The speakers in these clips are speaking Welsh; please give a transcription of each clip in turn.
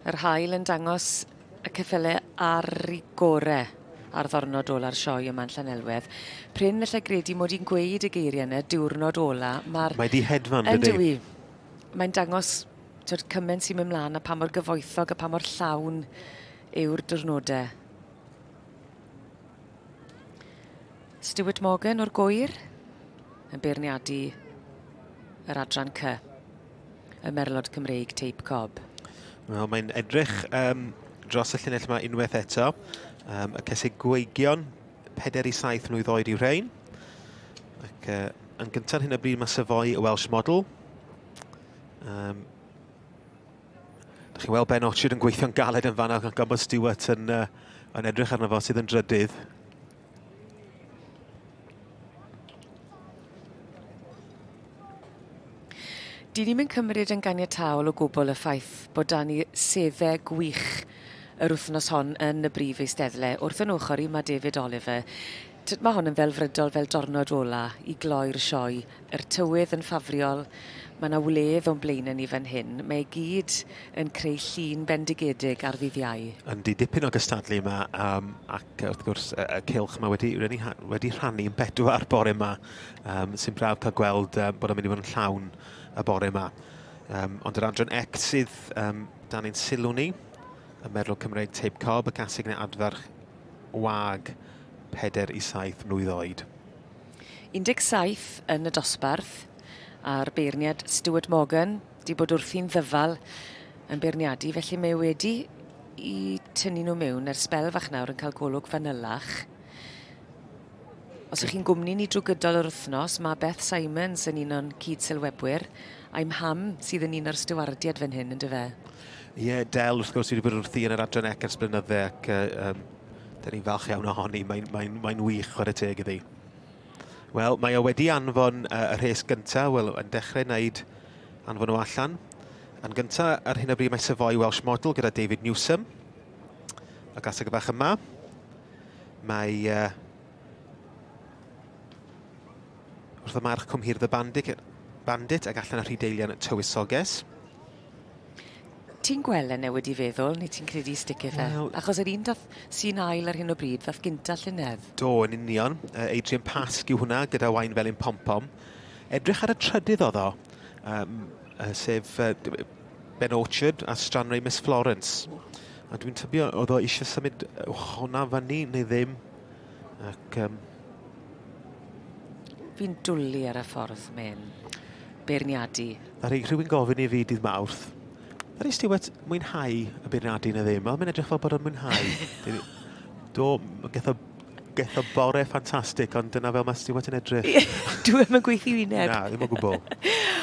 Yr haul yn dangos y ceffylau ar ei gorau ar ddornod ola'r sioe yma'n Llanelwedd. Pryn lle gredu mod i'n gweud y geiriau yna, diwrnod ola. Mae di hedfan, dydy? dydy? Mae'n dangos cymaint sy'n mynd mlaen a pa mor gyfoethog a pa mor llawn yw'r diwrnodau. Stuart Morgan o'r Gwyr yn beirniadu yr adran C, y Merlod Cymreig Teip Cob. Wel, mae'n edrych dros y llinell yma unwaith eto. Y Caseg Gwagion, 4-7 mlwydd oed i'w rhain. Ac yn gyntaf hyn o bryd mae Sioe y Welsh model. Dych chi'n weld Ben Orchard yn gweithio'n galed yn fanna, gan bod Stuart yn edrych arno fo sydd yn drydydd. Di ni'n mynd cymryd yn ganiataol o gwbl y ffaith bod da ni seddau gwych yr wythnos hon yn y brif eisteddle. Wrth yn ochr i mae David Oliver. Mae hon yn felfrydol fel dornod ola i gloi'r sioe. Yr tywydd yn ffafriol. Mae yna wledd o'n blaen ni fan hyn. Mae gyd yn creu llun bendigedig ar ddydd Iau. Yndi, dipyn o gystadlu yma, ac wrth gwrs y cylch yma wedi rhannu yn bedwar bore yma, sy'n braf cael gweld bod yn mynd i fod yn llawn y bore yma. Ond yr adran ec sydd dan ein sylw ni, y Merlod Cymreig Teip Cob, y Caseg Wag 4-7 mlwydd oed. 17 yn y dosbarth, a'r beirniad Stuart Morgan di bod wrthi'n ddyfal yn beirniadu, felly mae wedi i tynnu nhw mewn ar sbel fach nawr yn cael golwg fanylach. Os ych chi'n gwmni ni drwy gydol yr wythnos, mae Beth Simons yn un o'n cyd-sylwebwyr, a'i mham sydd yn un o'r stewardiad fan hyn, ynddo fe? Ie, Del, wrth gwrs, wedi bod wrthi yn yr adran ec ers blynydde, ac da ni'n falch iawn ohoni. Mae'n wych chwarae teg iddi. Wel, mae o wedi anfon y rhes gyntaf, wel, yn dechrau wneud anfon o allan. Yn gyntaf, ar hyn o bryd mae Sioe Welsh model gyda David Newsom, y Caseg bach yma. Mae wrth y march cwmhirdd y bandit ac allan ar Rhydeilian tywysoges. Ti'n gweld e newid i feddwl, neu ti'n credu sticio fe? Achos yr un sy'n ail ar hyn o bryd, fath gynta llynedd. Do, yn union. Adrian Pasg yw hwnna, gyda wain fel un pom-pom. Edrych ar y trydydd oedd o, sef Ben Orchard a Stranrhei Miss Florence. A dwi'n tybio, oedd o eisiau symud hwnna fyny neu ddim. Ac fi'n dwlu ar y ffordd mewn beirniadu. Ddaru rhywun gofyn i fi dydd Mawrth, Ddaru Stuart mwynhau y beirniadu na ddim? Mae'n edrych fel bod o'n mwynhau. Do, geth o bore ffantastig, ond dyna fel mae Stuart yn edrych. Dwi'n yn gweithio wyneb. Na, ddim o gwbl.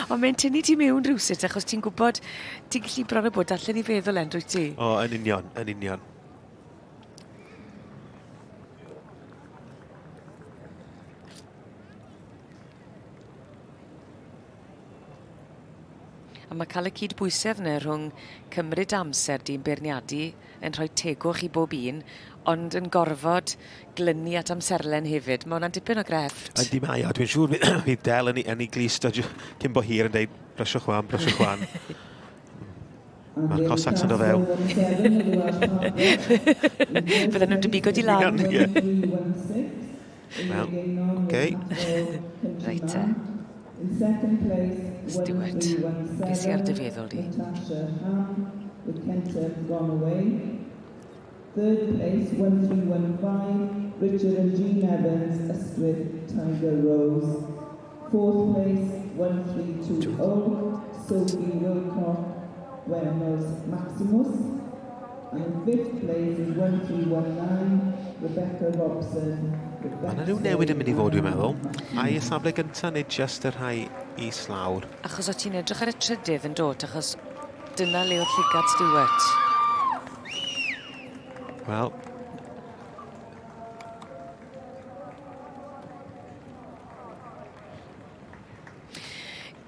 Ond mae'n tynnu ti mewn rhywsut, achos ti'n gwybod, ti'n gallu bron o bod allan i feddwl yn rwyt ti? O, yn union, yn union. A mae cael y cydbwysedd yna rhwng cymryd amser di'n beirniadu yn rhoi tegwch i bob un, ond yn gorfod glynu at amserlen hefyd. Mae hwnna'n dipyn o grefft. Yndi mae, a dwi'n siŵr fydd Del yn ei glist cyn bo hir yn dweud brysio chwan, brysio chwan. Mae'r Cossacks yn dod fewn. Fydden nhw'n dybigod i lan. Wel, oce. Reit e. Stuart, beth sy'n ar dy feddwl di? Third place, 1315, Richard and Jean Evans, Ystwyth, Tiger Rose. Fourth place, 1320, Sophie Wilcock, Wemos Maximus. And fifth place is 1319, Rebecca Robson. Mae yna rhyw newid yn mynd i fod, dwi'n meddwl. Ai y safle gyntaf neu just y rhai is lawr? Achos o ti'n edrych ar y trydydd yn dod, achos dyna le o'r llygad Stuart. Wel.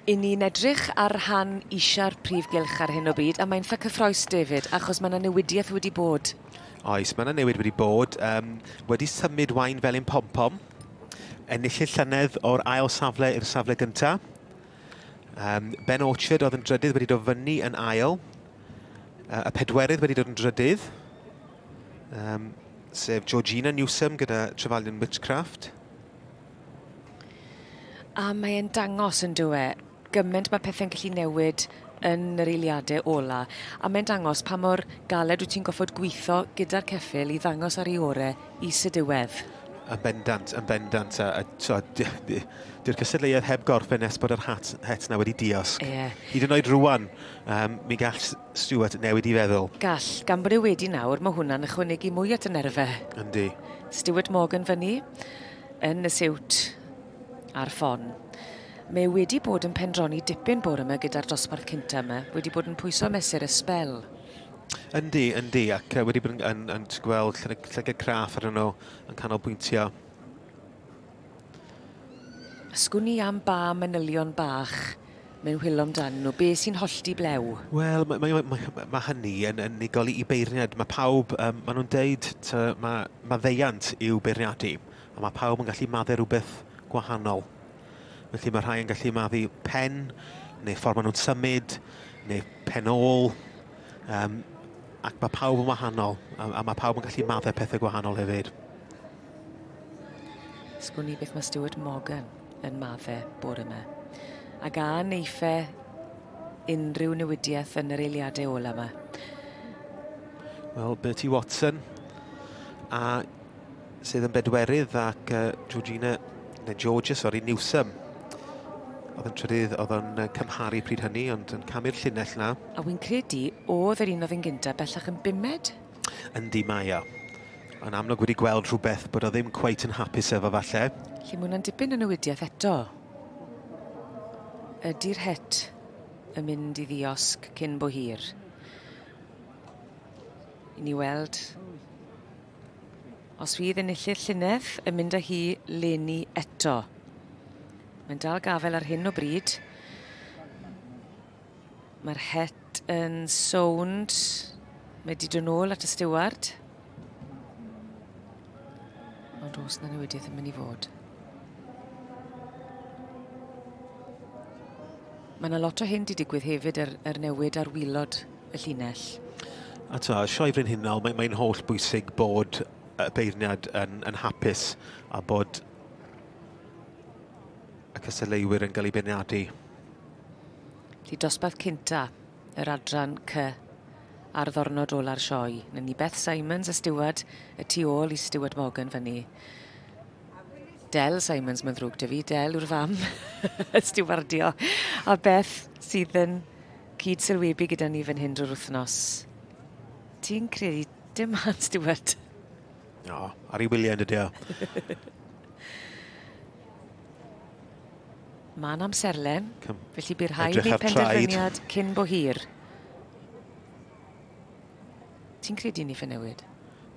I ni'n edrych ar rhan isia'r prif gylch ar hyn o bryd, a mae'n ffa cyffroes David, achos mae yna newidiaeth wedi bod. Oes, mae yna newid wedi bod. Wedi symud wain fel un pom-pom. Ennill y llynedd o'r ail safle i'r safle gyntaf. Ben Orchard oedd yn drydydd wedi dod fyny yn ail. Y pedwerydd wedi dod yn drydydd, sef Georgina Newsom gyda Trefaldion Witchcraft. A mae'n dangos yn dwe, gymaint mae pethau'n gallu newid yn yr eiliadau ola. A mae'n dangos pa mor galed wyt ti'n goffod gweithio gyda'r ceffyl i ddangos ar ei orau i sydiwedd. Yn bendant. Di'r cystadleuaeth heb gorffen nes bod yr het na wedi diosg. Hyd yn oed rwan, mi gall Stuart newid i feddwl. Gall, gan bod e wedi nawr, mae hwnna'n ychwanegu mwy at y nerfau. Yndi. Stuart Morgan fyny, yn y siwt ar ffon. Mae wedi bod yn pendroni dipyn bore yma gyda'r dosbarth cynta yma, wedi bod yn pwyso mesur y sbel. Yndi, ac wedi bod yn gweld llygad craff ar nhw yn canolbwyntio. Ysgwn ni am ba manylion bach mewn hwylom dan nhw, be sy'n hollti blew? Wel, mae hynny yn unigol i beirniad. Mae pawb, maen nhw'n deud, mae ddeiant i'w beirniadu, a mae pawb yn gallu maddu rhywbeth gwahanol. Felly mae rhai yn gallu maddu pen, neu ffordd maen nhw'n symud, neu penol, ac mae pawb yn wahanol, a mae pawb yn gallu maddu pethau gwahanol hefyd. Ysgwn ni beth mae Stuart Morgan yn maddau bore yma. Ac a neiffau unrhyw newidiaeth yn yr eiliadau ola yma. Wel, Bertie Watson, a sydd yn bedwerydd, ac Georgia Newsom. Oedd yn trydydd, oedd yn cymharu pryd hynny, ond yn camu'r llinell na. A wy'n credu, oedd yr un oedd yn gynta bellach yn bimed? Yndi mae o. Yn amlwg wedi gweld rhywbeth bod o ddim cweit yn hapus efo falle. Lle mwyn yn dipyn y newidiaeth eto. Ydy'r het yn mynd i ddiosg cyn bo hir? I ni weld os fydd enillydd llynedd yn mynd â hi leni eto. Mae'n dal gafel ar hyn o bryd. Mae'r het yn sownd. Mae di dod nôl at y steward. Ond os na newidiaeth yn mynd i fod. Mae yna lot o hyn di digwydd hefyd yr newid ar wilod y llinell. A Sioe Frenhinol, mae'n holl bwysig bod y beirniad yn hapus a bod y cystadleuwyr yn cael ei beirniadu. Lly dosbarth cynta, yr adran C ar ddornod ola'r sioe. Na ni Beth Simons y stiwad, y tu ôl i Stuart Morgan fyny. Del Simons, mae'n ddrwg dy fi, Del yw'r fam, y stiwardio. A Beth sydd yn cyd sylwebu gyda ni fan hyn drwy'r wythnos. Ti'n credu dim han Stuart? O, ar ei wyliau yn ydy o. Ma'n amserlen, felly bydd rhaid i penderfyniad cyn bo hir. Ti'n credu ni fy newid?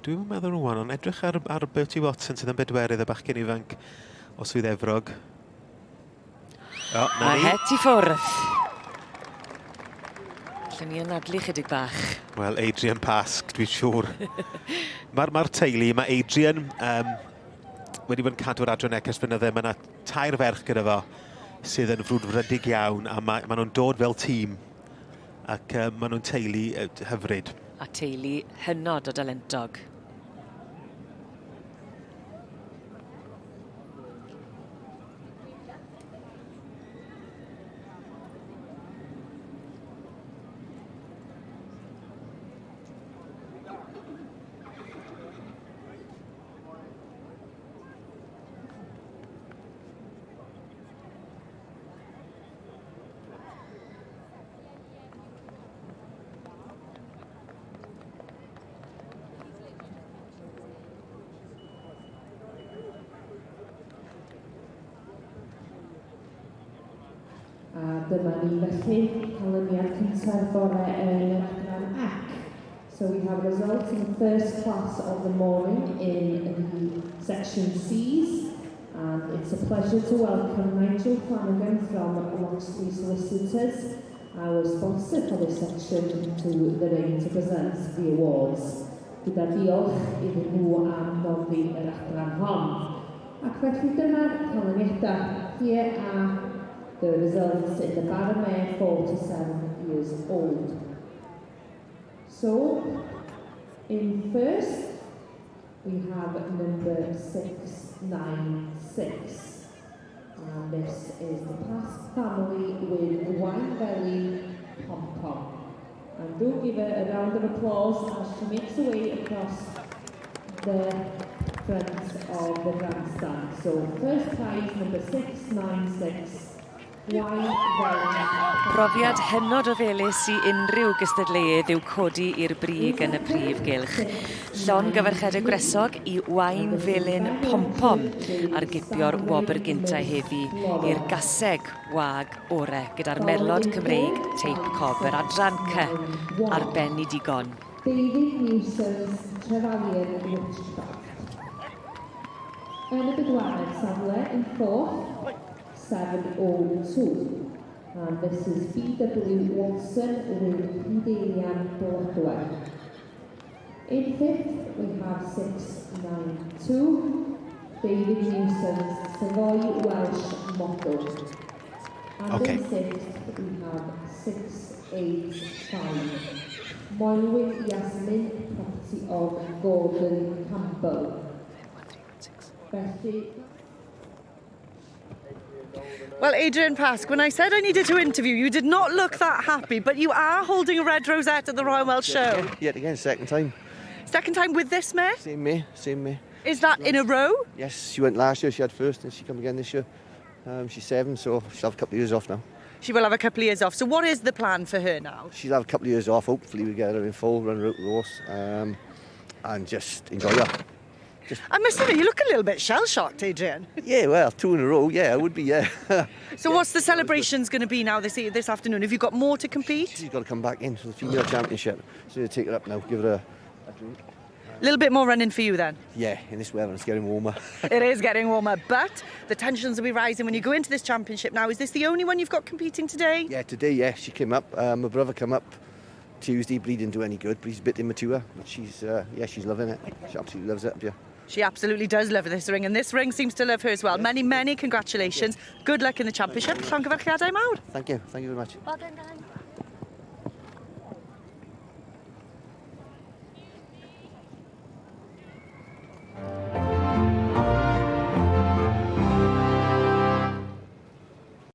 Dwi'n meddwl rwan, ond edrych ar Bertie Watson sydd yn bedwerydd y bachgen ifanc o Swydd Efrog. O, na ni. A het i ffwrdd. Lle ni anadlu chydig bach. Wel, Adrian Pasg, dwi'n siŵr. Mae'r teulu, mae Adrian wedi bod yn cadw'r adran ecers blynydde. Mae yna 2 ferch gyda fo sydd yn frwdfrydig iawn, a maen nhw'n dod fel tîm. Ac maen nhw'n teulu hyfryd. A teulu hynod o dalentog. Dyma ni felly canlyniad cyntaf bore yn yr adran AC. So we have results in the first class of the morning in the section C's. And it's a pleasure to welcome Nigel Flanagan from Loxley Solicitors, our sponsor for this section, to the ring to present the awards. Gyda diolch iddyn nhw am noddi yr adran hon. Ac felly dyma'r canlyniadau. Here are the results in the Barren Mare 4 to 7 years old. So, in first, we have number 696. And this is the Past family with Wine Belly Pom Pom. And do give her a round of applause as she makes her way across the front of the grandstand. So first prize number 696. Profiad hynod o felys I unrhyw gystadleuedd yw codi i'r brig yn y prif gylch. Llon gyfarchedau gwresog I wain felyn pom-pom ar gipio'r wobr gynta heddi i'r Caseg Wag ore gyda'r Merlod Cymreig Teip Cob yr adran C ar ben I digon. David Newson's Trefalion Witchcraft. Yn y bedwaredd safle in fourth, 702. And this is B.W. Watson with Pidelian Blodwell. In fifth, we have 692, David Newson's Savoy Welsh Motto. And in sixth, we have 685, Moelwyn Yasmin, property of Gordon Campbell. Betty. Well, Adrian Pask, when I said I needed to interview you, did not look that happy, but you are holding a red rosette at the Royal Welsh Show. Yet again, second time. Second time with this mare? Same mare, same mare. Is that in a row? Yes, she went last year, she had first, and she come again this year. She's 7, so she'll have a couple of years off now. She will have a couple of years off. So what is the plan for her now? She'll have a couple of years off, hopefully we get her in full, run her out the horse, and just enjoy her. I must admit, you look a little bit shell-shocked, Adrian. Yeah, well, 2 in a row, yeah, it would be, yeah. So what's the celebrations going to be now this afternoon? Have you got more to compete? She's got to come back in for the female championship, so we'll take her up now, give her a drink. A little bit more running for you then? Yeah, in this weather, it's getting warmer. It is getting warmer, but the tensions will be rising when you go into this championship now. Is this the only one you've got competing today? Yeah, today, yeah, she came up. My brother came up Tuesday, but he didn't do any good, but he's a bit immature. But she's loving it. She absolutely loves it up here. She absolutely does love this ring, and this ring seems to love her as well. Many, many congratulations. Good luck in the championship. Llongyfarchiadau mawr. Thank you very much. Well done, guys.